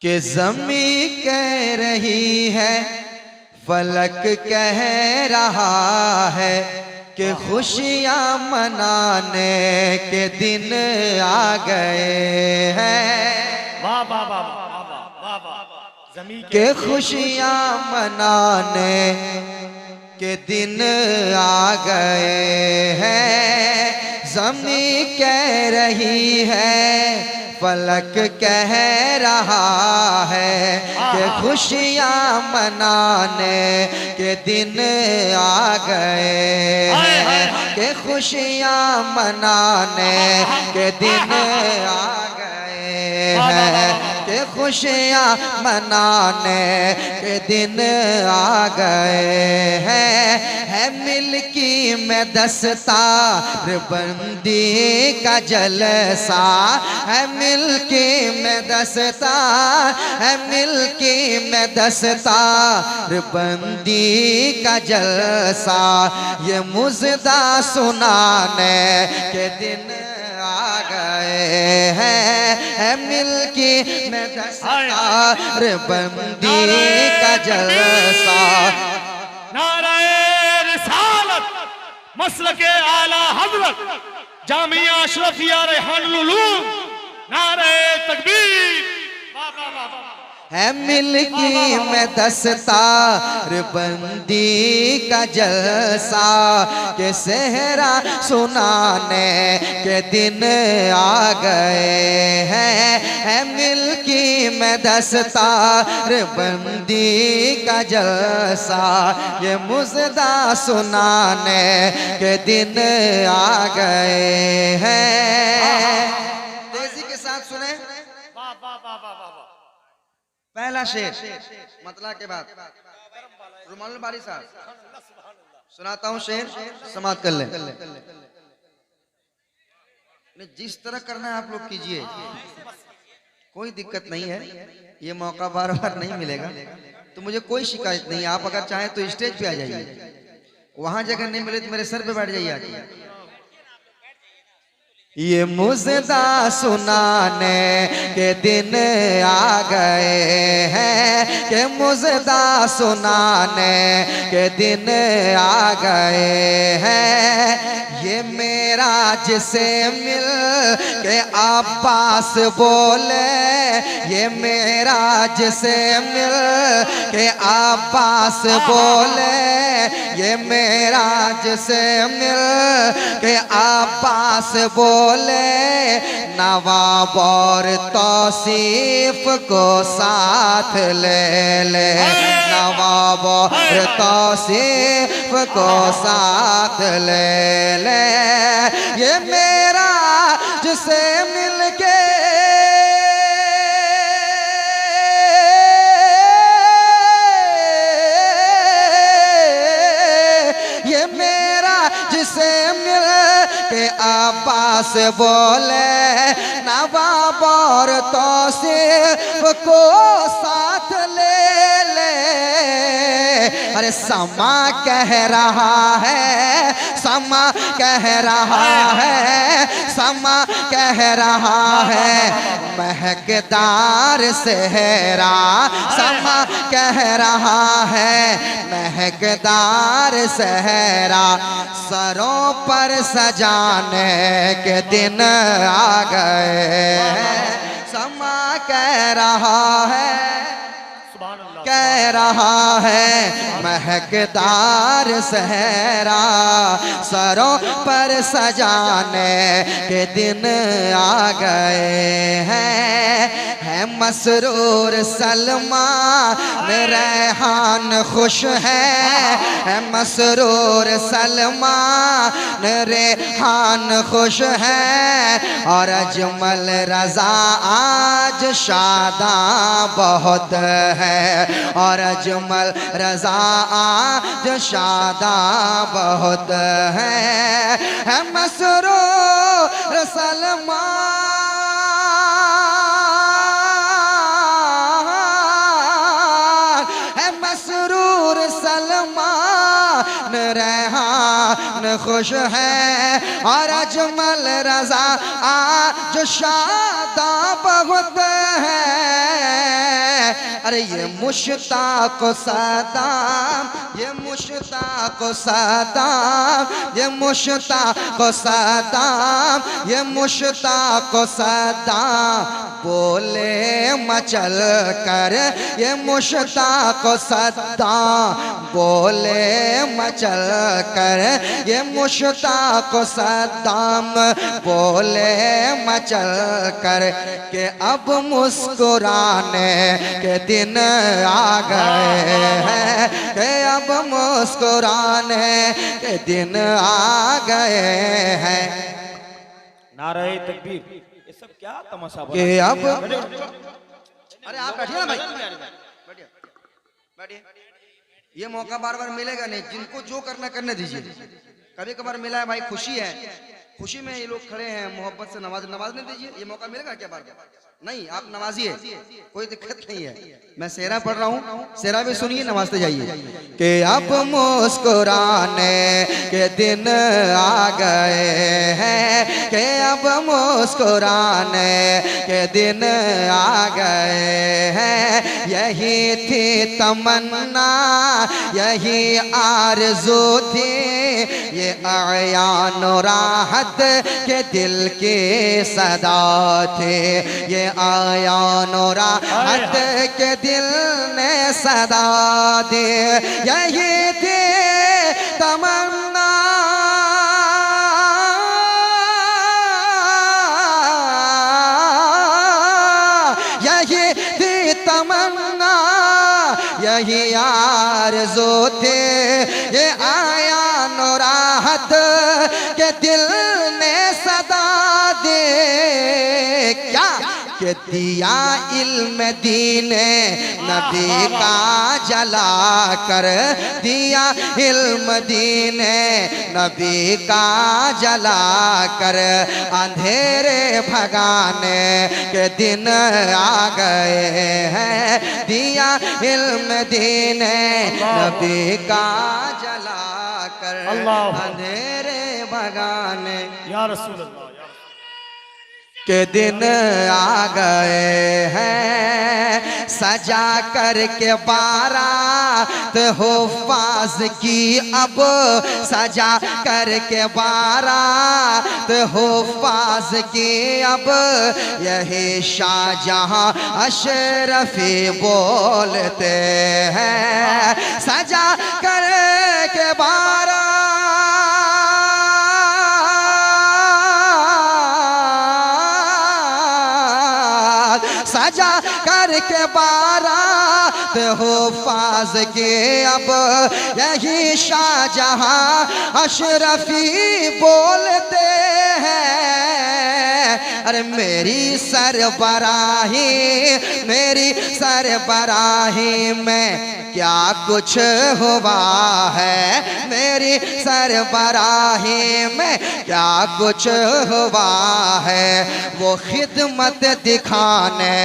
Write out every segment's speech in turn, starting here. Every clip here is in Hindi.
कि ज़मीं कह रही है, फलक कह रहा है कि खुशियाँ मनाने के दिन आ गए हैं। वाह वाह वाह वाह वाह। ज़मीं के खुशियाँ मनाने के दिन आ गए हैं। ज़मीं कह रही है, फलक कह रहा है कि खुशियाँ मनाने के दिन आ गए हैं। कि खुशियाँ मनाने के दिन आ गए हैं। कि खुशियाँ मनाने के दिन आ गए हैं। है मिल्की में दस्तार बंदी का जलसा, है मिल्की में दस्तार, है मिल्की में दस्तार बंदी का जलसा। ये मुज़दा सुनाने के दिन आ गए हैं। मिल्की में दस्तार बंदी का जलसा। नाराए रिसालत मसलके आला हज़रत जामिया अशरफिया रेहानुल उलूम, नाराए तकबीर। वाह वाह वाह। है मिल्की में दस्तार बंदी का जलसा के सेहरा सुनाने के दिन आ गए हैं। है मिल्की में दस्तार बंदी का जलसा, ये मुज़दा सुनाने के दिन आ गए हैं। तेजी के साथ सुने। वाह वाह वाह वाह वाह। पहला शेर मतला के बाद रुमानुल बारी साहब सुनाता हूँ शेर, समाप्त कर लें। जिस तरह करना है आप लोग कीजिए, कोई दिक्कत नहीं है। ये मौका बार बार नहीं मिलेगा तो मुझे कोई शिकायत नहीं है। आप अगर चाहें तो स्टेज पे आ जाइए, वहां जगह नहीं मिले तो मेरे सर पे बैठ जाइए आके। ये मुज़दा सुनाने के दिन आ गए हैं। कि मुज़दा सुनाने के दिन आ गए हैं। ये मेराज से मिल के अब्बास बोले, ये मेराज से मिल के अब्बास बोले, ये मेराज से मिल के अब्बास बोले। नवाब और तौसीफ को साथ ले ले, नवाब और तौसीफ को साथ ले ले। ये मेरा जिसे मिल के जिसे मिल के अब्बास बोले, नवाब और तौसीफ को साथ ले ले। अरे समा कह रहा है, समा कह रहा है, समा कह रहा है महकदार सेहरा। समा कह रहा है महकदार सेहरा। सरों पर सजाने के दिन आ गए हैं। समा कह रहा है, कह रहा है महकदार सहरा। सरों पर सजाने के दिन आ गए हैं। है मसरूर सलमान रेहान खुश है, मसरूर सलमान रेहान खुश है। और अजमल रजा आज शादा बहुत है, और अजमल रजा आज शादा बहुत है मसरूर सलमान है, मसरूर सलमान रेहान खुश है। और अजमल रजा आज शादा बहुत है। अरे ये मुश्ताक सदाम, ये मुश्ताक सदाम, ये मुश्ताक सदाम, ये मुश्ताक सदाम बोले मचल कर, ये मुश्ताक सदाम बोले मचल कर, ये मुश्ताक सदाम बोले मचल कर के अब मुस्कुराने के दिन आ गए हैं, के अब मुस्कुराने के दिन आ गए हैं। नारे तकबीर। ये सब क्या तमाशा बना? के अब अरे आप बैठिए ना भाई, बैठिए बैठिए। ये मौका बार बार मिलेगा नहीं, जिनको जो करना करने दीजिए। कभी कभार मिला है भाई, खुशी है, खुशी में ये लोग खड़े हैं, मोहब्बत से नवाजने दीजिए। ये मौका मिलेगा क्या बार बार? नहीं, आप नवाजिए, कोई दिक्कत नहीं है। मैं सेहरा पढ़ रहा हूँ, सेहरा भी सुनिए, नवाजते जाइए। कि अब मुस्कुराने के दिन आ गए हैं, कि अब मुस्कुराने के दिन आ गए हैं। यही थी तमन्ना, यही आरज़ू थी, ये आयान राहत के दिल की सदा थे, ये आयान राहत के दिल ने सदा दे। यही थी तमन्ना, यही थी तमन्ना, यही आरज़ू थी, ये आयान राहत के दिल ने सदा दे। क्या कि दिया इल्म दीने नबी का जला कर, दिया इल्म दीने नबी का जला कर, अंधेरे भगाने के दिन आ गए हैं। दिया इल्म दीने नबी का जला कर, अंधेरे भगाने या रसूल अल्लाह के दिन आ गए हैं। सजा करके बारात हुफ़ाज़ की अब, सजा करके बारात हुफ़ाज़ की अब, यही शाहजहां अशरफी बोलते हैं। सजा करके बारात, सजा करके बारात हुफ़ाज़ के अब, यही शाहजहां अशरफी बोलते हैं। अरे मेरी सरबराही, मेरी सरबराही में क्या कुछ हुआ है, मेरी सरबराही में क्या कुछ हुआ है। वो खिदमत दिखाने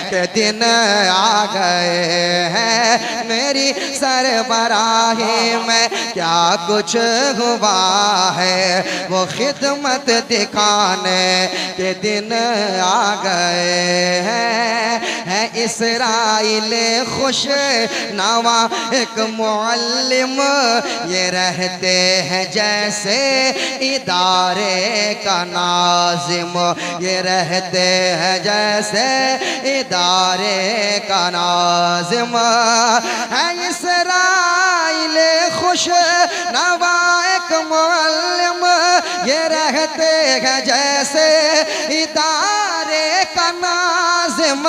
के दिन आ गए हैं, मेरी सरबराही में क्या कुछ हुआ है। वो खिदमत दिखाने के दिन आ गए हैं। है इसराइल खुश नवा एक मुअल्लिम, ये रहते हैं जैसे इदारे का नाज़िम, ये रहते हैं जैसे इदारे का नाज़िम। है इसराइल खुश नवा एक मुअल्लिम, ये रहते हैं जैसे इदारे का नाज़िम।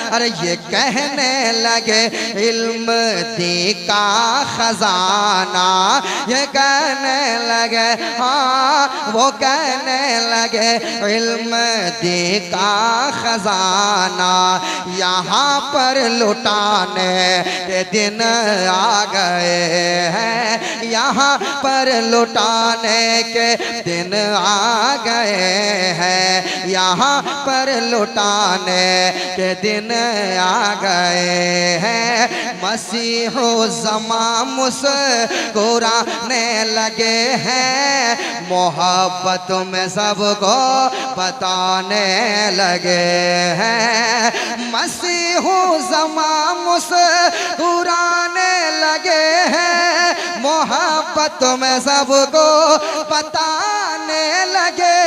अरे ये कहने लगे इल्म दी का खजाना, ये कहने लगे, हाँ वो कहने लगे इल्म दी का खजाना, यहाँ पर लुटाने के दिन आ गए हैं। यहाँ पर लुटाने के दिन आ गए हैं। यहाँ पर लुटाने के दिन आ गए हैं, मसीहो ज़मा मुस्कुराने लगे हैं, मोहब्बत में सबको बताने लगे हैं, मसीहो ज़मा मुस्कुराने लगे हैं, मोहब्बत में सबको बताने लगे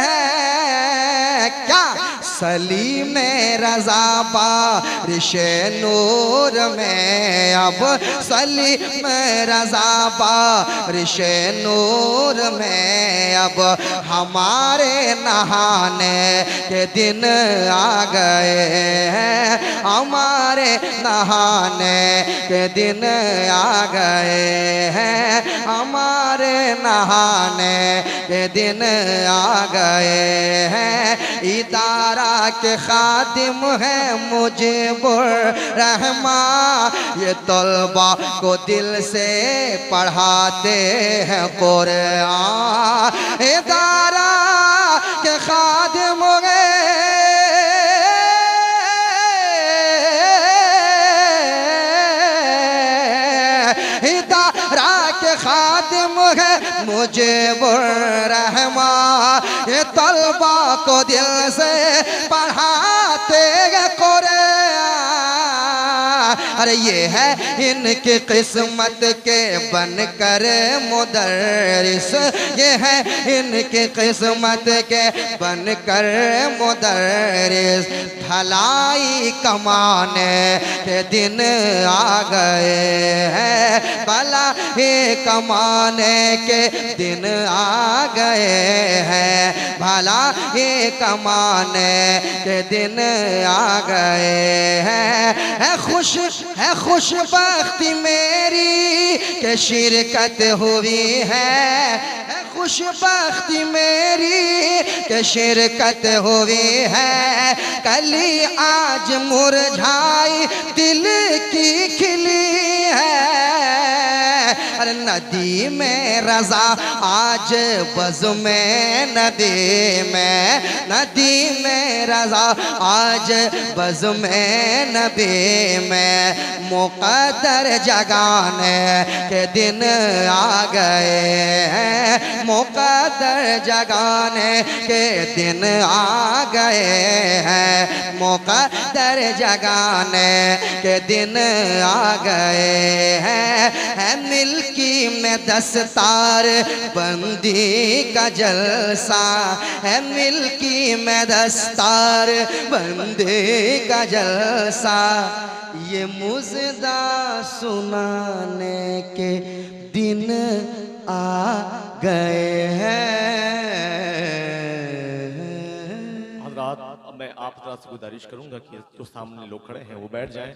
हैं। क्या सलीम रज़ा बारिश नूर में, अब सलीम रज़ा बारिश नूर में, अब हमारे नहाने के दिन आ गए हैं, हमारे नहाने के दिन आ गए हैं, हमारे नहाने के दिन आ गए हैं। इदारा के खादिम है मुजीबुर रहमान, ये तलबा को दिल से पढ़ाते हैं कुरान, इदारा के खादिम है इदारा के खादिम है मुजीबुर रहमान, ये तलबा को दिल से पढ़ाते हैं कुरान। अरे ये है इनकी किस्मत के बनकर मुदर्रिस, ये है इनकी किस्मत के बनकर मुदर्रिस, भलाई कमाने के दिन आ गए हैं, भलाई कमाने के दिन आ गए हैं, भला ये कमाने के दिन आ गए हैं। है खुशबख्ती मेरी के शिरकत हुई है खुशबख्ती मेरी के शिरकत हुई है, कली आज मुरझाई दिल की खिली है। अरे नदी में रज़ा आज बज़ में, नदी में रज़ा आज बज़ में, नबी में मुक़द्दर जगाने के दिन आ गए हैं, मुक़द्दर जगाने के दिन आ गए हैं, मुक़द्दर जगाने के दिन आ गए हैं। है मिल्की में दस्तार बंदी का जलसा, है मिल्की में दस्तार बंदी का जलसा, ये मुज़दा सुनाने के दिन आ गए हैं। हज़रात, अब मैं आप तरह से गुजारिश करूंगा कि जो सामने लोग खड़े हैं वो बैठ जाएं।